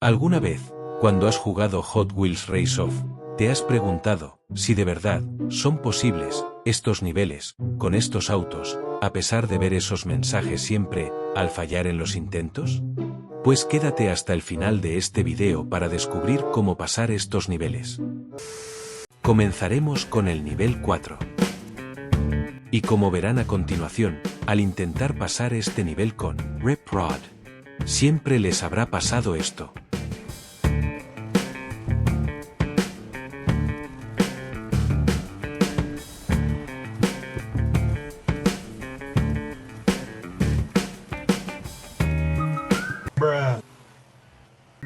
¿Alguna vez, cuando has jugado Hot Wheels Race Off, te has preguntado si de verdad son posibles estos niveles con estos autos, a pesar de ver esos mensajes siempre al fallar en los intentos? Pues quédate hasta el final de este video para descubrir cómo pasar estos niveles. Comenzaremos con el nivel 4. Y como verán a continuación, al intentar pasar este nivel con Rip Rod, siempre les habrá pasado esto.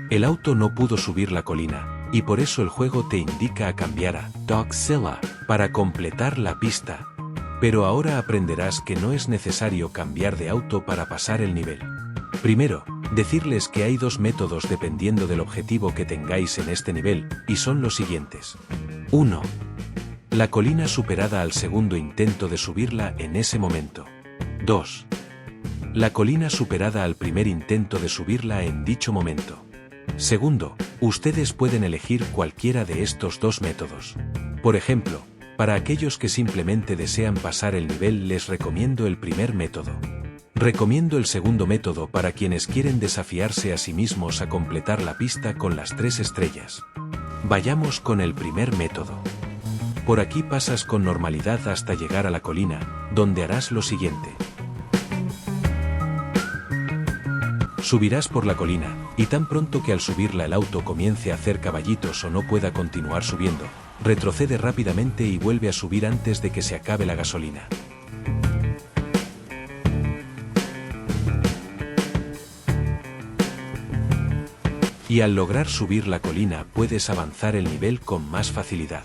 El auto no pudo subir la colina, y por eso el juego te indica a cambiar a Dogzilla para completar la pista. Pero ahora aprenderás que no es necesario cambiar de auto para pasar el nivel. Primero, decirles que hay dos métodos dependiendo del objetivo que tengáis en este nivel, y son los siguientes. 1. La colina superada al segundo intento de subirla en ese momento. 2. La colina superada al primer intento de subirla en dicho momento. Segundo, ustedes pueden elegir cualquiera de estos dos métodos. Por ejemplo, para aquellos que simplemente desean pasar el nivel les recomiendo el primer método. Recomiendo el segundo método para quienes quieren desafiarse a sí mismos a completar la pista con las 3 estrellas. Vayamos con el primer método. Por aquí pasas con normalidad hasta llegar a la colina, donde harás lo siguiente. Subirás por la colina, y tan pronto que al subirla el auto comience a hacer caballitos o no pueda continuar subiendo, retrocede rápidamente y vuelve a subir antes de que se acabe la gasolina. Y al lograr subir la colina puedes avanzar el nivel con más facilidad.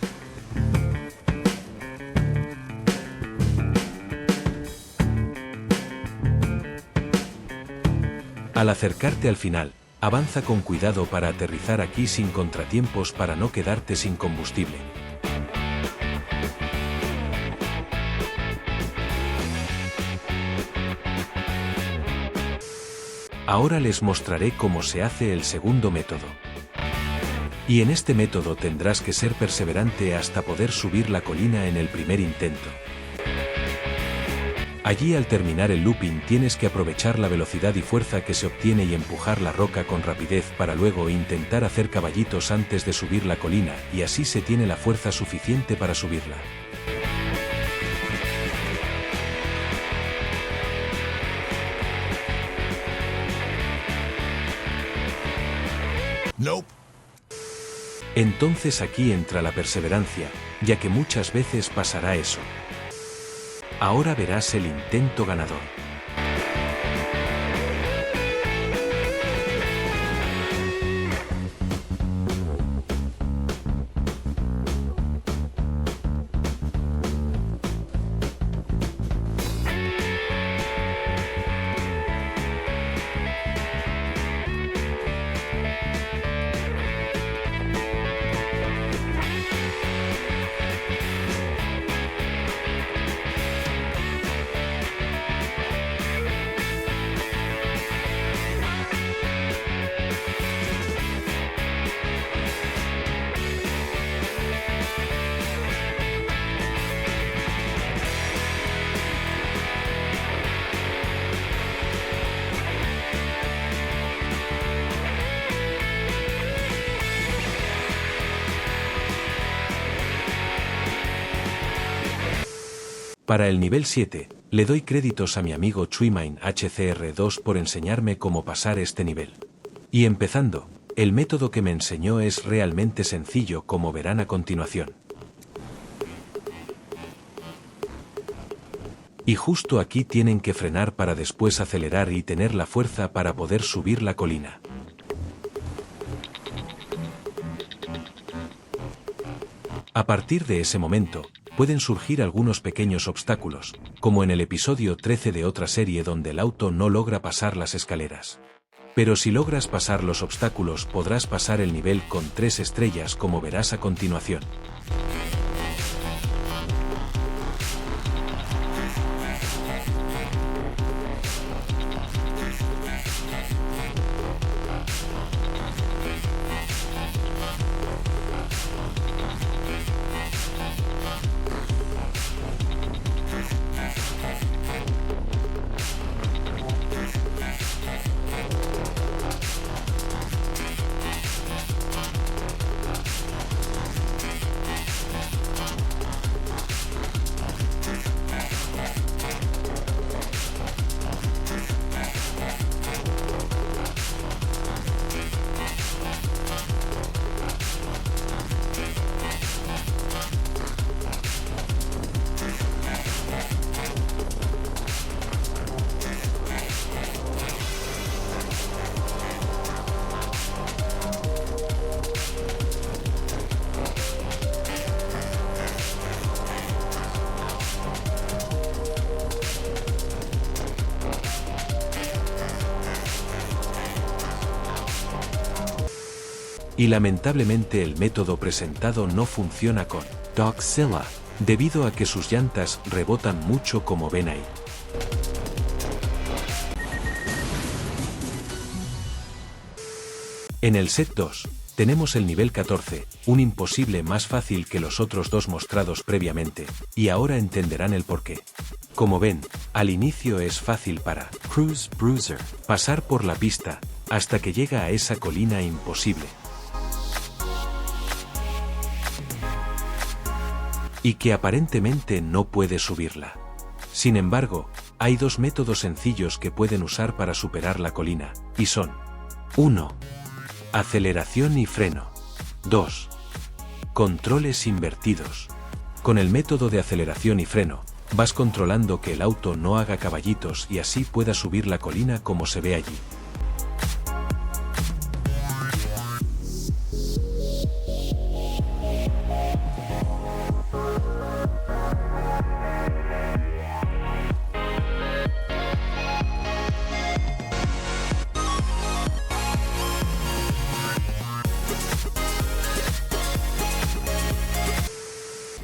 Al acercarte al final, avanza con cuidado para aterrizar aquí sin contratiempos para no quedarte sin combustible. Ahora les mostraré cómo se hace el segundo método. Y en este método tendrás que ser perseverante hasta poder subir la colina en el primer intento. Allí al terminar el looping tienes que aprovechar la velocidad y fuerza que se obtiene y empujar la roca con rapidez para luego intentar hacer caballitos antes de subir la colina, y así se tiene la fuerza suficiente para subirla. Nope. Entonces aquí entra la perseverancia, ya que muchas veces pasará eso. Ahora verás el intento ganador. Para el nivel 7, le doy créditos a mi amigo Chuimain HCR2 por enseñarme cómo pasar este nivel. Y empezando, el método que me enseñó es realmente sencillo, como verán a continuación. Y justo aquí tienen que frenar para después acelerar y tener la fuerza para poder subir la colina. A partir de ese momento, pueden surgir algunos pequeños obstáculos, como en el episodio 13 de otra serie donde el auto no logra pasar las escaleras. Pero si logras pasar los obstáculos podrás pasar el nivel con 3 estrellas, como verás a continuación. Y lamentablemente el método presentado no funciona con Dogzilla, debido a que sus llantas rebotan mucho como ven ahí. En el set 2, tenemos el nivel 14, un imposible más fácil que los otros dos mostrados previamente, y ahora entenderán el porqué. Como ven, al inicio es fácil para Cruz Bruiser pasar por la pista, hasta que llega a esa colina imposible. Y que aparentemente no puede subirla. Sin embargo, hay dos métodos sencillos que pueden usar para superar la colina, y son 1. Aceleración y freno. 2. Controles invertidos. Con el método de aceleración y freno, vas controlando que el auto no haga caballitos y así pueda subir la colina como se ve allí.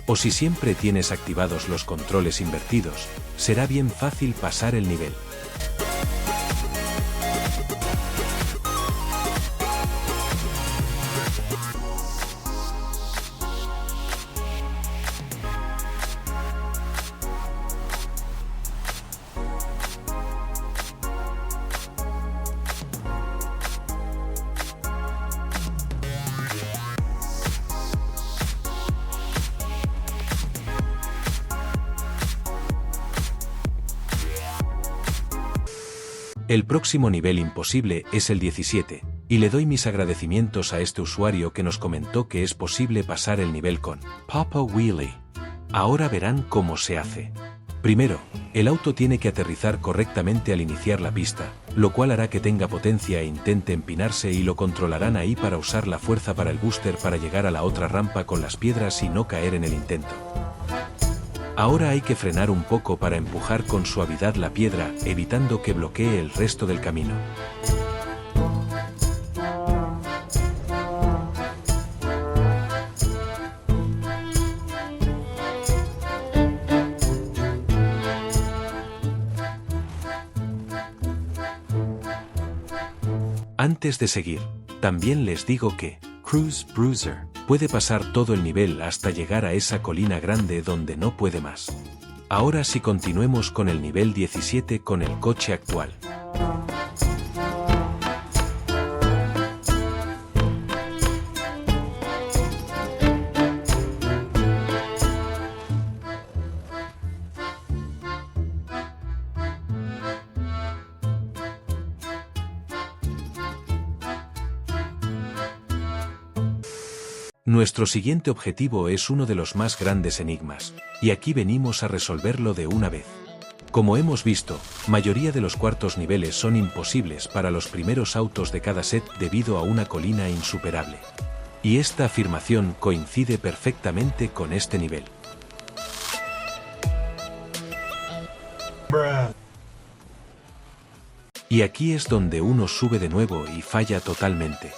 O si siempre tienes activados los controles invertidos, será bien fácil pasar el nivel. El próximo nivel imposible es el 17, y le doy mis agradecimientos a este usuario que nos comentó que es posible pasar el nivel con Papa Wheelie. Ahora verán cómo se hace. Primero, el auto tiene que aterrizar correctamente al iniciar la pista, lo cual hará que tenga potencia e intente empinarse y lo controlarán ahí para usar la fuerza para el booster para llegar a la otra rampa con las piedras y no caer en el intento. Ahora hay que frenar un poco para empujar con suavidad la piedra, evitando que bloquee el resto del camino. Antes de seguir, también les digo que Cruz Bruiser puede pasar todo el nivel hasta llegar a esa colina grande donde no puede más. Ahora sí, continuemos con el nivel 17 con el coche actual. Nuestro siguiente objetivo es uno de los más grandes enigmas, y aquí venimos a resolverlo de una vez. Como hemos visto, mayoría de los cuartos niveles son imposibles para los primeros autos de cada set debido a una colina insuperable. Y esta afirmación coincide perfectamente con este nivel. Y aquí es donde uno sube de nuevo y falla totalmente.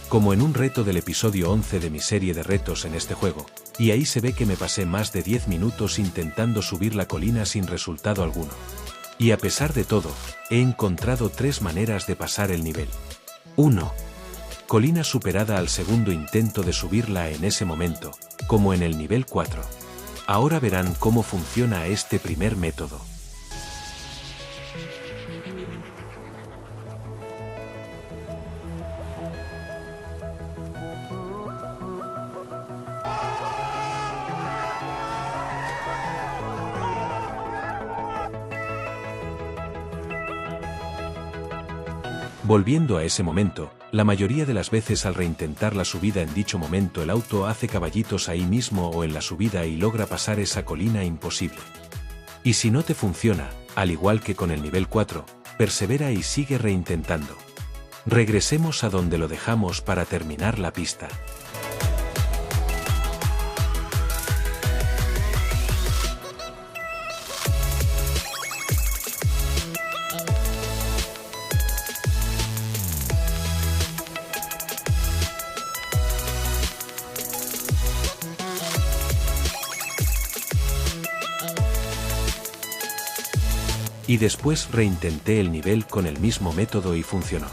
Como en un reto del episodio 11 de mi serie de retos en este juego, y ahí se ve que me pasé más de 10 minutos intentando subir la colina sin resultado alguno. Y a pesar de todo, he encontrado 3 maneras de pasar el nivel. 1. Colina superada al segundo intento de subirla en ese momento, como en el nivel 4. Ahora verán cómo funciona este primer método. Volviendo a ese momento, la mayoría de las veces al reintentar la subida en dicho momento el auto hace caballitos ahí mismo o en la subida y logra pasar esa colina imposible. Y si no te funciona, al igual que con el nivel 4, persevera y sigue reintentando. Regresemos a donde lo dejamos para terminar la pista. Y después reintenté el nivel con el mismo método y funcionó.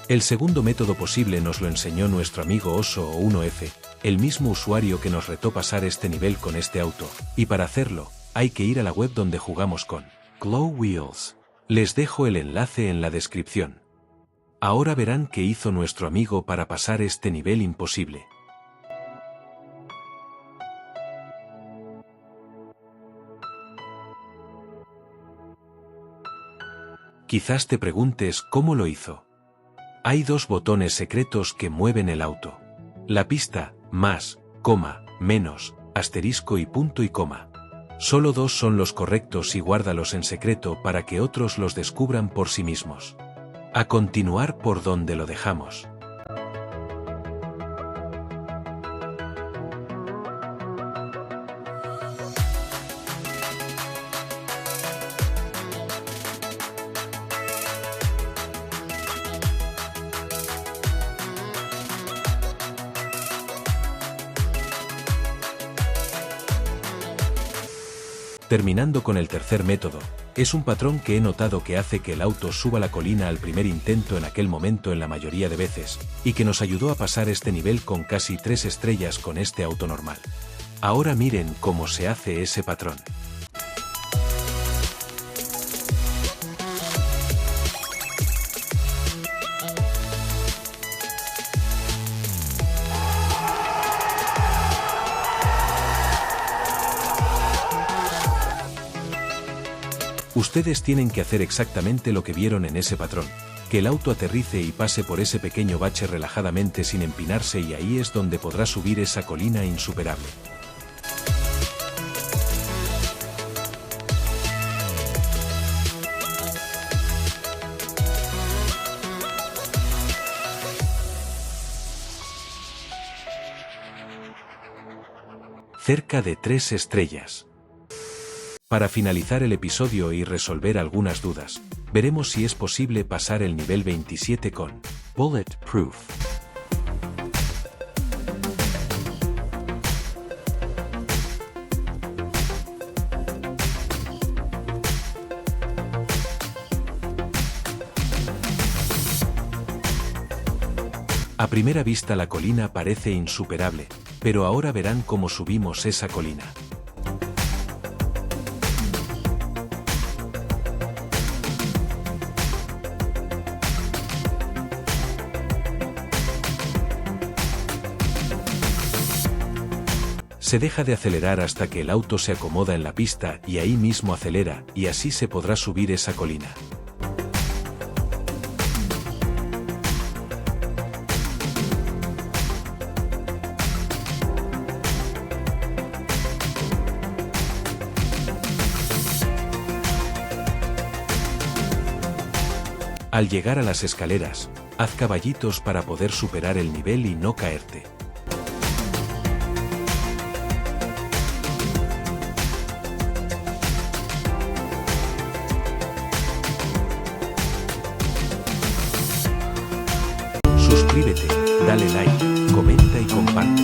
El segundo método posible nos lo enseñó nuestro amigo Oso o 1F, el mismo usuario que nos retó pasar este nivel con este auto, y para hacerlo, hay que ir a la web donde jugamos con Glow Wheels. Les dejo el enlace en la descripción. Ahora verán qué hizo nuestro amigo para pasar este nivel imposible. Quizás te preguntes cómo lo hizo. Hay dos botones secretos que mueven el auto. La pista, más, coma, menos, asterisco y punto y coma. Solo dos son los correctos y guárdalos en secreto para que otros los descubran por sí mismos. A continuar por donde lo dejamos. Terminando con el tercer método, es un patrón que he notado que hace que el auto suba la colina al primer intento en aquel momento en la mayoría de veces, y que nos ayudó a pasar este nivel con casi 3 estrellas con este auto normal. Ahora miren cómo se hace ese patrón. Ustedes tienen que hacer exactamente lo que vieron en ese patrón, que el auto aterrice y pase por ese pequeño bache relajadamente sin empinarse, y ahí es donde podrá subir esa colina insuperable. Cerca de 3 estrellas. Para finalizar el episodio y resolver algunas dudas, veremos si es posible pasar el nivel 27 con Bulletproof. A primera vista la colina parece insuperable, pero ahora verán cómo subimos esa colina. Se deja de acelerar hasta que el auto se acomoda en la pista y ahí mismo acelera, y así se podrá subir esa colina. Al llegar a las escaleras, haz caballitos para poder superar el nivel y no caerte. Suscríbete, dale like, comenta y comparte.